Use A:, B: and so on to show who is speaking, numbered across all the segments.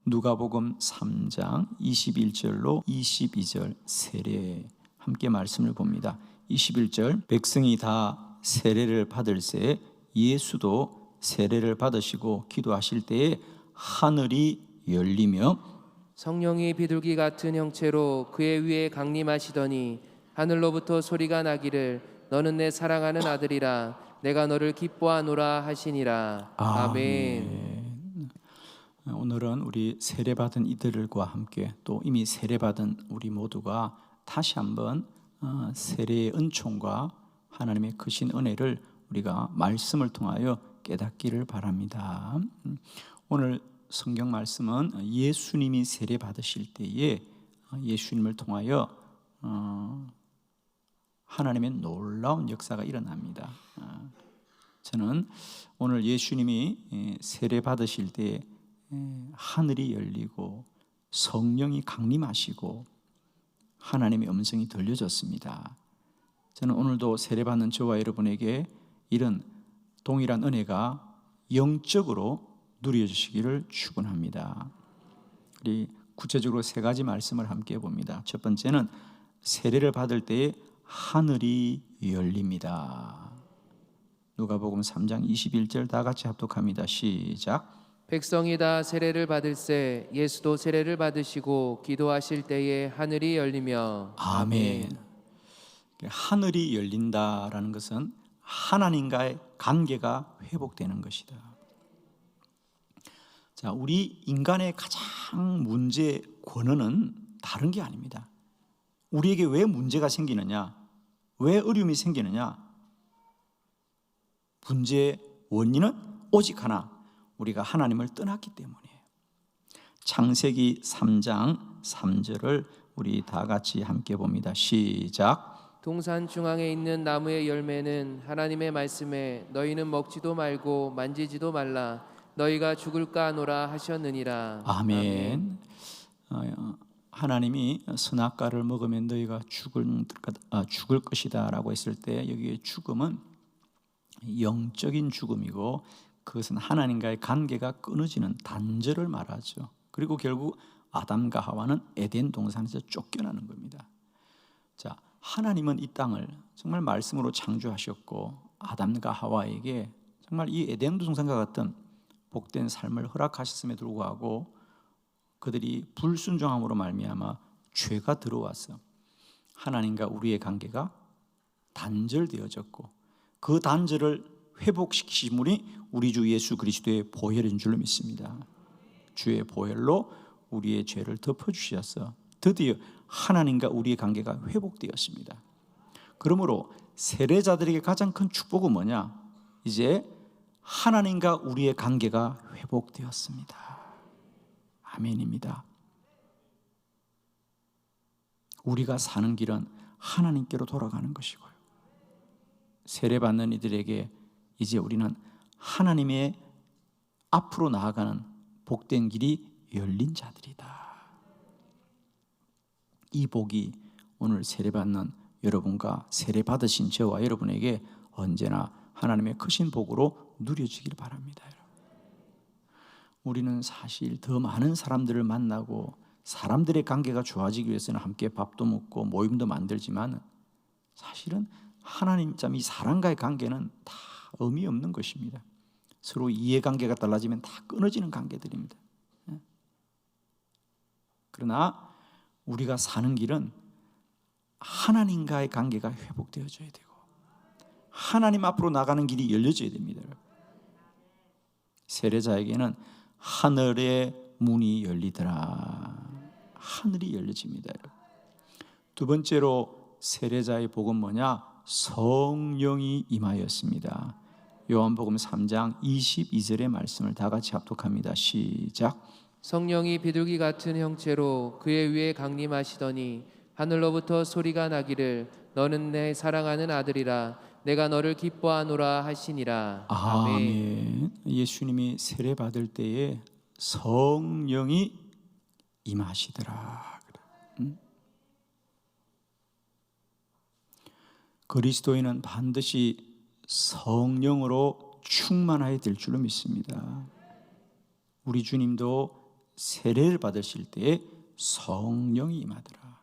A: 누가복음 3장 21절로 22절 세례 함께 말씀을 봅니다. 21절 백성이 다 세례를 받을새 예수도 세례를 받으시고 기도하실 때에 하늘이 열리며
B: 성령이 비둘기 같은 형체로 그의 위에 강림하시더니 하늘로부터 소리가 나기를 너는 내 사랑하는 아들이라 내가 너를 기뻐하노라 하시니라. 아멘.
A: 오늘은 우리 세례받은 이들과 함께 또 이미 세례받은 우리 모두가 다시 한번 세례의 은총과 하나님의 크신 은혜를 우리가 말씀을 통하여 깨닫기를 바랍니다. 오늘 성경 말씀은 예수님이 세례받으실 때에 예수님을 통하여 하나님의 놀라운 역사가 일어납니다. 저는 오늘 예수님이 세례받으실 때 하늘이 열리고 성령이 강림하시고 하나님의 음성이 들려졌습니다. 저는 오늘도 세례받는 저와 여러분에게 이런 동일한 은혜가 영적으로 누려주시기를 축원합니다. 우리 구체적으로 세 가지 말씀을 함께 봅니다. 첫 번째는 세례를 받을 때에 하늘이 열립니다. 누가복음 3장 21절 다 같이 합독합니다. 시작.
B: 백성이 다 세례를 받을새 예수도 세례를 받으시고 기도하실 때에 하늘이 열리며
A: 아멘. 하늘이 열린다라는 것은 하나님과의 관계가 회복되는 것이다. 자, 우리 인간의 가장 문제 권원은 다른 게 아닙니다. 우리에게 왜 문제가 생기느냐, 왜 어려움이 생기느냐, 문제의 원인은 오직 하나, 우리가 하나님을 떠났기 때문이에요. 창세기 3장 3절을 우리 다 같이 함께 봅니다. 시작.
B: 동산 중앙에 있는 나무의 열매는 하나님의 말씀에 너희는 먹지도 말고 만지지도 말라 너희가 죽을까 하노라 하셨느니라.
A: 아멘. 하나님이 선악과를 먹으면 너희가 죽을 것이다 라고 했을 때 여기에 죽음은 영적인 죽음이고 그것은 하나님과의 관계가 끊어지는 단절을 말하죠. 그리고 결국 아담과 하와는 에덴 동산에서 쫓겨나는 겁니다. 자, 하나님은 이 땅을 정말 말씀으로 창조하셨고 아담과 하와에게 정말 이 에덴 동산과 같은 복된 삶을 허락하셨음에도 불구하고 그들이 불순종함으로 말미암아 죄가 들어와서 하나님과 우리의 관계가 단절되어졌고 그 단절을 회복시키신 분이 우리 주 예수 그리스도의 보혈인 줄로 믿습니다. 주의 보혈로 우리의 죄를 덮어주셔서 드디어 하나님과 우리의 관계가 회복되었습니다. 그러므로 세례자들에게 가장 큰 축복은 뭐냐? 이제 하나님과 우리의 관계가 회복되었습니다. 아멘입니다. 우리가 사는 길은 하나님께로 돌아가는 것이고요. 세례받는 이들에게 이제 우리는 하나님의 앞으로 나아가는 복된 길이 열린 자들이다. 이 복이 오늘 세례받는 여러분과 세례받으신 저와 여러분에게 언제나 하나님의 크신 복으로 누려지길 바랍니다. 우리는 사실 더 많은 사람들을 만나고 사람들의 관계가 좋아지기 위해서는 함께 밥도 먹고 모임도 만들지만 사실은 하나님 참 이 사람과의 관계는 다 의미 없는 것입니다. 서로 이해관계가 달라지면 다 끊어지는 관계들입니다. 그러나 우리가 사는 길은 하나님과의 관계가 회복되어져야 되고 하나님 앞으로 나가는 길이 열려져야 됩니다. 세례자에게는 하늘의 문이 열리더라. 하늘이 열려집니다. 두 번째로 세례자의 복은 뭐냐? 성령이 임하였습니다. 요한복음 3장 22절의 말씀을 다 같이 합독합니다. 시작.
B: 성령이 비둘기 같은 형체로 그의 위에 강림하시더니 하늘로부터 소리가 나기를 너는 내 사랑하는 아들이라 내가 너를 기뻐하노라 하시니라.
A: 아멘. 예수님이 세례 받을 때에 성령이 임하시더라. 그리스도인은 반드시 성령으로 충만해야 될 줄로 믿습니다. 우리 주님도 세례를 받으실 때에 성령이 임하더라.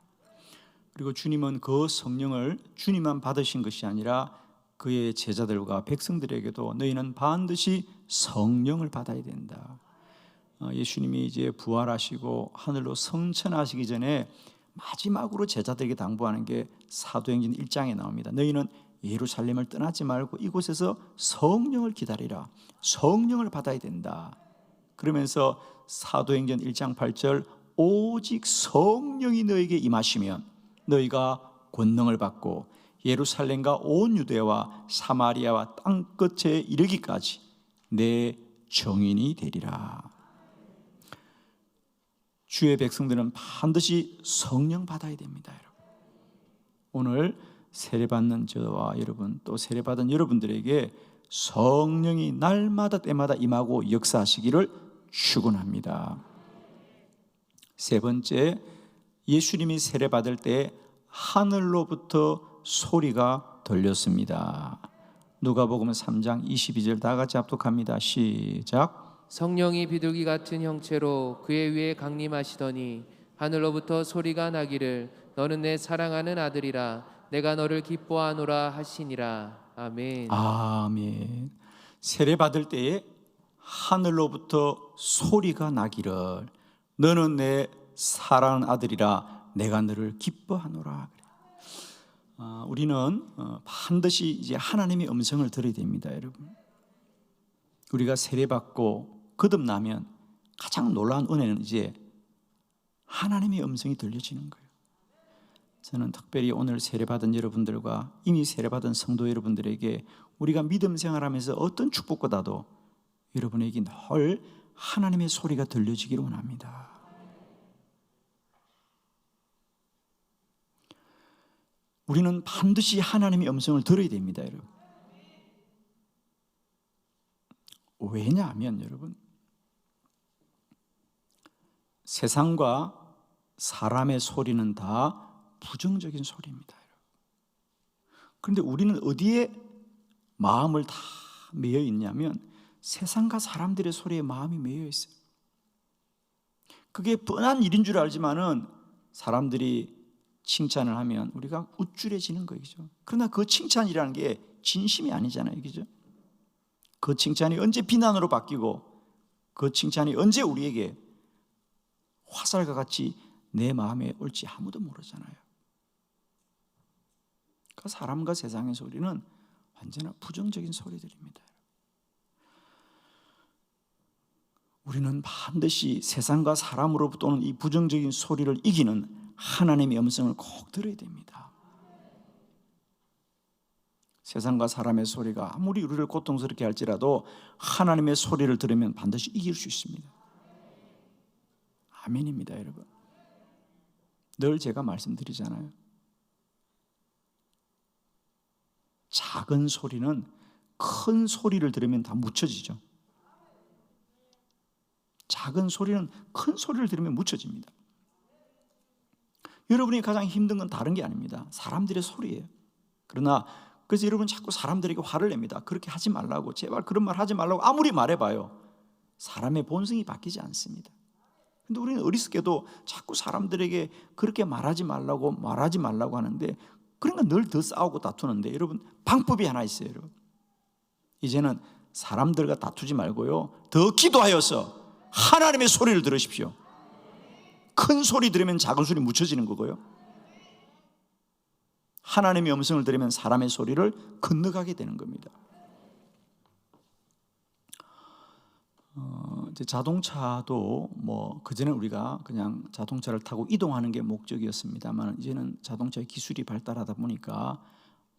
A: 그리고 주님은 그 성령을 주님만 받으신 것이 아니라 그의 제자들과 백성들에게도 너희는 반드시 성령을 받아야 된다. 예수님이 이제 부활하시고 하늘로 승천하시기 전에 마지막으로 제자들에게 당부하는 게 사도행전 1장에 나옵니다. 너희는 예루살렘을 떠나지 말고 이곳에서 성령을 기다리라. 성령을 받아야 된다. 그러면서 사도행전 1장 8절 오직 성령이 너에게 임하시면 너희가 권능을 받고 예루살렘과 온 유대와 사마리아와 땅끝에 이르기까지 내 증인이 되리라. 주의 백성들은 반드시 성령 받아야 됩니다. 여러분. 오늘 세례받는 저와 여러분 또 세례받은 여러분들에게 성령이 날마다 때마다 임하고 역사하시기를 축원합니다. 세 번째, 예수님이 세례받을 때 하늘로부터 소리가 들렸습니다. 누가복음 3장 22절 다 같이 합독합니다. 시작.
B: 성령이 비둘기 같은 형체로 그의 위에 강림하시더니 하늘로부터 소리가 나기를 너는 내 사랑하는 아들이라 내가 너를 기뻐하노라 하시니라. 아멘.
A: 아멘. 세례받을 때에 하늘로부터 소리가 나기를 너는 내 사랑하는 아들이라 내가 너를 기뻐하노라. 우리는 반드시 이제 하나님의 음성을 들어야 됩니다, 여러분. 우리가 세례받고 거듭나면 가장 놀라운 은혜는 이제 하나님의 음성이 들려지는 거예요. 저는 특별히 오늘 세례받은 여러분들과 이미 세례받은 성도 여러분들에게 우리가 믿음 생활하면서 어떤 축복보다도 여러분에게 늘 하나님의 소리가 들려지기를 원합니다. 우리는 반드시 하나님의 음성을 들어야 됩니다, 여러분. 왜냐하면 여러분, 세상과 사람의 소리는 다 부정적인 소리입니다. 그런데 우리는 어디에 마음을 다 매여 있냐면 세상과 사람들의 소리에 마음이 매여 있어요. 그게 뻔한 일인 줄 알지만은 사람들이 칭찬을 하면 우리가 우쭐해지는 거죠. 그러나 그 칭찬이라는 게 진심이 아니잖아요, 그죠? 그 칭찬이 언제 비난으로 바뀌고 그 칭찬이 언제 우리에게 화살과 같이 내 마음에 올지 아무도 모르잖아요. 그 사람과 세상의 소리는 언제나 부정적인 소리들입니다. 우리는 반드시 세상과 사람으로부터 오는 이 부정적인 소리를 이기는 하나님의 음성을 꼭 들어야 됩니다. 세상과 사람의 소리가 아무리 우리를 고통스럽게 할지라도 하나님의 소리를 들으면 반드시 이길 수 있습니다. 아멘입니다, 여러분. 늘 제가 말씀드리잖아요. 작은 소리는 큰 소리를 들으면 다 묻혀지죠. 작은 소리는 큰 소리를 들으면 묻혀집니다. 여러분이 가장 힘든 건 다른 게 아닙니다. 사람들의 소리예요. 그러나 그래서 여러분 자꾸 사람들에게 화를 냅니다. 그렇게 하지 말라고, 제발 그런 말 하지 말라고 아무리 말해봐요. 사람의 본성이 바뀌지 않습니다. 근데 우리는 어리석게도 자꾸 사람들에게 그렇게 말하지 말라고 하는데, 그러니까 늘 더 싸우고 다투는데, 여러분 방법이 하나 있어요. 여러분, 이제는 사람들과 다투지 말고요, 더 기도하여서 하나님의 소리를 들으십시오. 큰 소리 들으면 작은 소리 묻혀지는 거고요, 하나님의 음성을 들으면 사람의 소리를 건너가게 되는 겁니다. 이제 자동차도 뭐 그전에 우리가 그냥 자동차를 타고 이동하는 게 목적이었습니다만, 이제는 자동차의 기술이 발달하다 보니까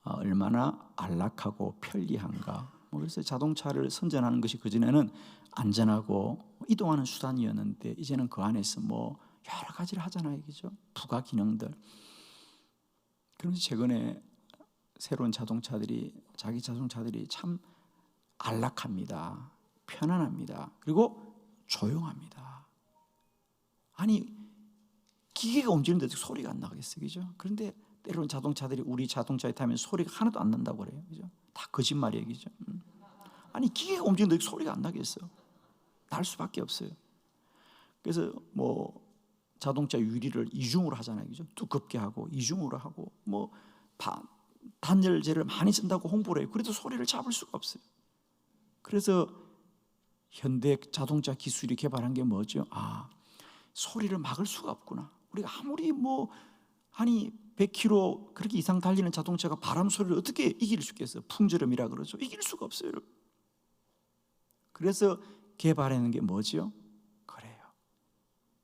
A: 얼마나 안락하고 편리한가. 그래서 자동차를 선전하는 것이 그전에는 안전하고 이동하는 수단이었는데, 이제는 그 안에서 뭐 여러 가지를 하잖아요, 그죠? 부가 기능들. 그러면서 최근에 새로운 자동차들이, 자기 자동차들이 참 안락합니다. 편안합니다. 그리고 조용합니다. 아니, 기계가 움직이는데 소리가 안 나겠어요, 그죠? 그런데 때로는 자동차들이 우리 자동차에 타면 소리가 하나도 안 난다고 그래요, 그죠? 다 거짓말이에요, 그죠? 아니, 기계가 움직이는데 소리가 안 나겠어요? 날 수밖에 없어요. 그래서 뭐 자동차 유리를 이중으로 하잖아요, 그죠? 두껍게 하고 이중으로 하고 뭐 단열재를 많이 쓴다고 홍보를 해요. 그래도 소리를 잡을 수가 없어요. 그래서 현대 자동차 기술이 개발한 게 뭐죠? 소리를 막을 수가 없구나. 우리가 아무리 100km 그렇게 이상 달리는 자동차가 바람 소리를 어떻게 이길 수 있겠어요? 풍절음이라 그러죠. 이길 수가 없어요. 그래서 개발하는 게 뭐죠? 그래요.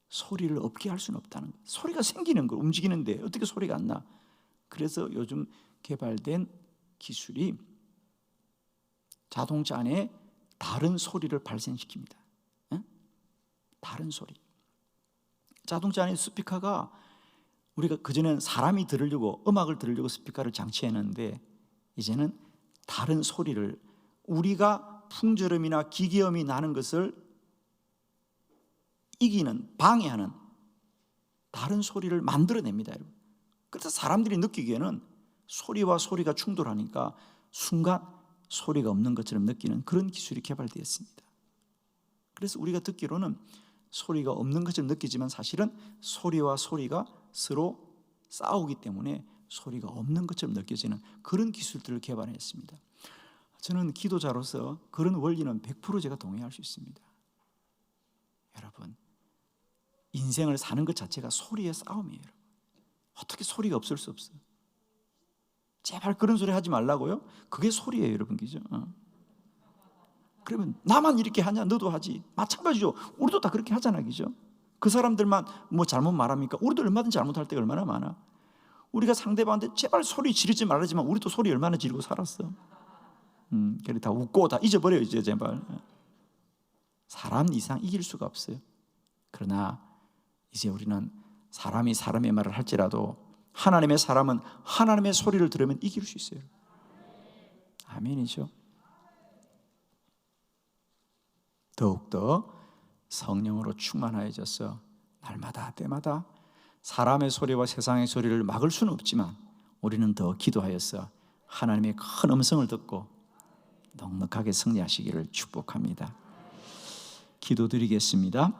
A: 소리를 없게 할 수는 없다는 거예요. 소리가 생기는 거, 움직이는데 어떻게 소리가 안 나? 그래서 요즘 개발된 기술이 자동차 안에 다른 소리를 발생시킵니다. 다른 소리. 자동차 안에 스피커가 우리가 그전에는 사람이 들으려고 음악을 들으려고 스피커를 장치했는데 이제는 다른 소리를 우리가 풍절음이나 기계음이 나는 것을 이기는 방해하는 다른 소리를 만들어냅니다, 여러분. 그래서 사람들이 느끼기에는 소리와 소리가 충돌하니까 순간 소리가 없는 것처럼 느끼는 그런 기술이 개발되었습니다. 그래서 우리가 듣기로는 소리가 없는 것처럼 느끼지만 사실은 소리와 소리가 서로 싸우기 때문에 소리가 없는 것처럼 느껴지는 그런 기술들을 개발했습니다. 저는 기도자로서 그런 원리는 100% 제가 동의할 수 있습니다. 여러분, 인생을 사는 것 자체가 소리의 싸움이에요. 여러분. 어떻게 소리가 없을 수 없어요? 제발 그런 소리 하지 말라고요? 그게 소리예요, 여러분, 그죠? 그러면 나만 이렇게 하냐? 너도 하지. 마찬가지죠. 우리도 다 그렇게 하잖아, 그죠? 그 사람들만 뭐 잘못 말합니까? 우리도 얼마든지 잘못할 때가 얼마나 많아. 우리가 상대방한테 제발 소리 지르지 말라지만 우리도 소리 얼마나 지르고 살았어. 그래 다 웃고 다 잊어버려요, 이제 제발. 사람 이상 이길 수가 없어요. 그러나 이제 우리는 사람이 사람의 말을 할지라도 하나님의 사람은 하나님의 소리를 들으면 이길 수 있어요. 아멘이죠. 더욱더 성령으로 충만하여져서 날마다 때마다 사람의 소리와 세상의 소리를 막을 수는 없지만 우리는 더 기도하여서 하나님의 큰 음성을 듣고 넉넉하게 승리하시기를 축복합니다. 기도드리겠습니다.